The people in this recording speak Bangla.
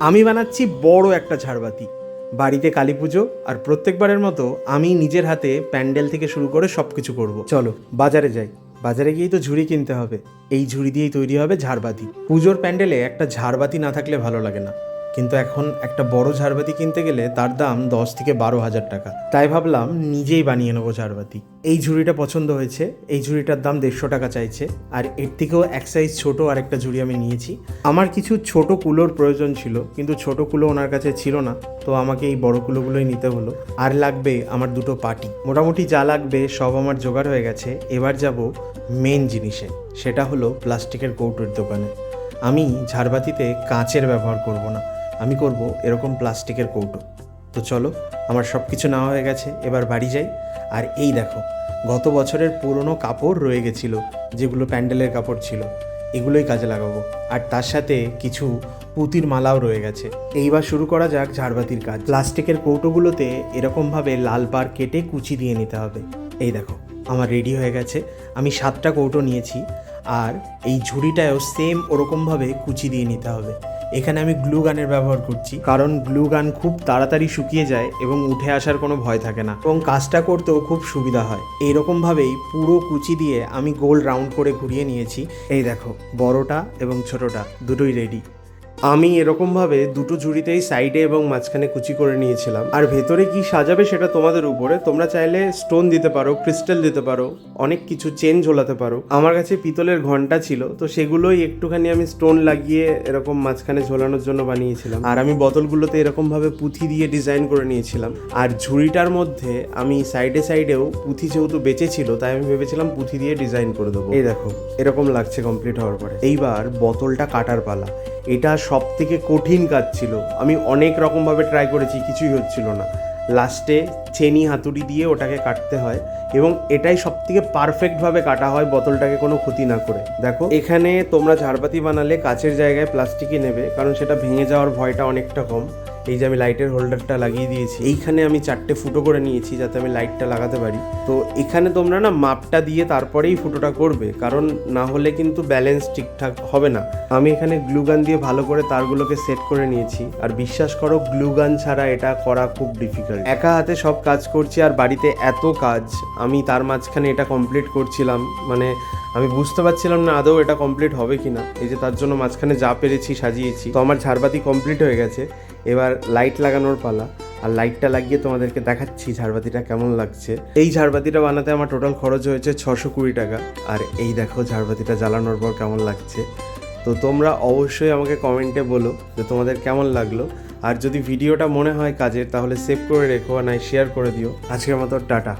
আমি বানাচ্ছি বড় একটা ঝাড়বাতি, বাড়িতে কালী পুজো, আর প্রত্যেকবারের মতো আমি নিজের হাতে প্যান্ডেল থেকে শুরু করে সব কিছু করবো। চলো বাজারে যাই, বাজারে গিয়েই তো ঝুড়ি কিনতে হবে। এই ঝুড়ি দিয়েই তৈরি হবে ঝাড়বাতি। পুজোর প্যান্ডেলে একটা ঝাড়বাতি না থাকলে ভালো লাগে না, কিন্তু এখন একটা বড় ঝাড়বাতি কিনতে গেলে তার দাম 10 থেকে 12 হাজার টাকা। তাই ভাবলাম নিজেই বানিয়ে নেবো ঝাড়বাতি। এই ঝুড়িটা পছন্দ হয়েছে, এই ঝুড়িটার দাম 150 টাকা চাইছে, আর এর থেকেও এক সাইজ ছোটো আরেকটা ঝুড়ি আমি নিয়েছি। আমার কিছু ছোট কুলোর প্রয়োজন ছিল, কিন্তু ছোট কুলো ওনার কাছে ছিল না, তো আমাকে এই বড় কুলোগুলোই নিতে হলো। আর লাগবে আমার দুটো পাটি। মোটামুটি যা লাগবে সব আমার জোগাড় হয়ে গেছে। এবার যাব মেন জিনিসে, সেটা হলো প্লাস্টিকের কৌটোর দোকানে। আমি ঝাড়বাতিতে কাঁচের ব্যবহার করব না, আমি করব এরকম প্লাস্টিকের কৌটো। তো চলো, আমার সব কিছু নেওয়া হয়ে গেছে, এবার বাড়ি যাই। আর এই দেখো, গত বছরের পুরনো কাপড় রয়ে গেছিলো, যেগুলো প্যান্ডেলের কাপড় ছিল, এগুলোই কাজে লাগাবো। আর তার সাথে কিছু পুঁতির মালাও রয়ে গেছে। এইবার শুরু করা যাক ঝাড়বাতির কাজ। প্লাস্টিকের কৌটোগুলোতে এরকমভাবে লাল বার কেটে কুচি দিয়ে নিতে হবে। এই দেখো, আমার রেডি হয়ে গেছে। আমি 7টা কৌটো নিয়েছি, আর এই ঝুড়িটায়ও সেম ওরকমভাবে কুচি দিয়ে নিতে হবে। এখানে আমি গ্লু গানের ব্যবহার করছি, কারণ গ্লু গান খুব তাড়াতাড়ি শুকিয়ে যায় এবং উঠে আসার কোনো ভয় থাকে না, এবং কাজটা করতেও খুব সুবিধা হয়। এইরকমভাবেই পুরো কুচি দিয়ে আমি গোল রাউন্ড করে ঘুরিয়ে নিয়েছি। এই দেখো, বড়টা এবং ছোটটা দুটোই রেডি। আমি এরকমভাবে দুটো ঝুড়িতেই সাইডে এবং মাঝখানে কুচি করে নিয়েছিলাম। আর ভেতরে কি সাজাবে সেটা তোমাদের উপরে, তোমরা চাইলে স্টোন দিতে পারো, ক্রিস্টাল দিতে পারো, অনেক কিছু চেন ঝোলাতে পারো। আমার কাছে পিতলের ঘন্টা ছিল, তো সেগুলোই একটুখানি আমি স্টোন লাগিয়ে এরকম মাঝখানে ঝোলানোর জন্য বানিয়েছিলাম। আর আমি বোতলগুলোতে এরকমভাবে পুঁথি দিয়ে ডিজাইন করে নিয়েছিলাম। আর ঝুড়িটার মধ্যে আমি সাইডে সাইডেও পুঁথি যেহেতু বেঁচে ছিল, তাই আমি ভেবেছিলাম পুঁথি দিয়ে ডিজাইন করে দেবো। এই দেখো, এরকম লাগছে কমপ্লিট হওয়ার পরে। এইবার বোতলটা কাটার পালা। এটা সব থেকে কঠিন কাজ ছিল, আমি অনেক রকমভাবে ট্রাই করেছি, কিছুই হচ্ছিল না। লাস্টে চেনি হাতুড়ি দিয়ে ওটাকে কাটতে হয়, এবং এটাই সব থেকে পারফেক্টভাবে কাটা হয়, বোতলটাকে কোনো ক্ষতি না করে। দেখো, এখানে তোমরা ঝাড়বাতি বানালে কাচের জায়গায় প্লাস্টিকই নেবে, কারণ সেটা ভেঙে যাওয়ার ভয়টা অনেকটা কম। এই যে আমি লাইটের হোল্ডারটা লাগিয়ে দিয়েছি, এইখানে আমি 4টে ফুটো করে নিয়েছি যাতে আমি লাইটটা লাগাতে পারি। তো এখানে তোমরা না মাপটা দিয়ে তারপরেই ফুটোটা করবে, কারণ না হলে কিন্তু ব্যালেন্স ঠিকঠাক হবে না। আমি এখানে গ্লুগান দিয়ে ভালো করে তারগুলোকে সেট করে নিয়েছি। আর বিশ্বাস করো, গ্লুগান ছাড়া এটা করা খুব ডিফিকাল্ট। একা হাতে সব কাজ করছি, আর বাড়িতে এত কাজ, আমি তার মাঝখানে এটা কমপ্লিট করছিলাম। মানে আমি বুঝতে পারছিলাম না আদৌ এটা কমপ্লিট হবে কিনা। এই যে তার জন্য মাঝখানে যা পেরেছি সাজিয়েছি। তো আমার ঝাড়বাতি কমপ্লিট হয়ে গেছে, এবার লাইট লাগানোর পালা। আর লাইটটা লাগিয়ে তোমাদেরকে দেখাচ্ছি ঝাড়বাতিটা কেমন লাগছে। এই ঝাড়বাতিটা বানাতে আমার টোটাল খরচ হয়েছে 620 টাকা। আর এই দেখো ঝাড়বাতিটা জ্বালানোর পর কেমন লাগছে। তো তোমরা অবশ্যই আমাকে কমেন্টে বলো যে তোমাদের কেমন লাগলো। আর যদি ভিডিওটা মনে হয় কাজের, তাহলে সেভ করে রেখো, আর নাই শেয়ার করে দিও। আজকের মতো টাটা।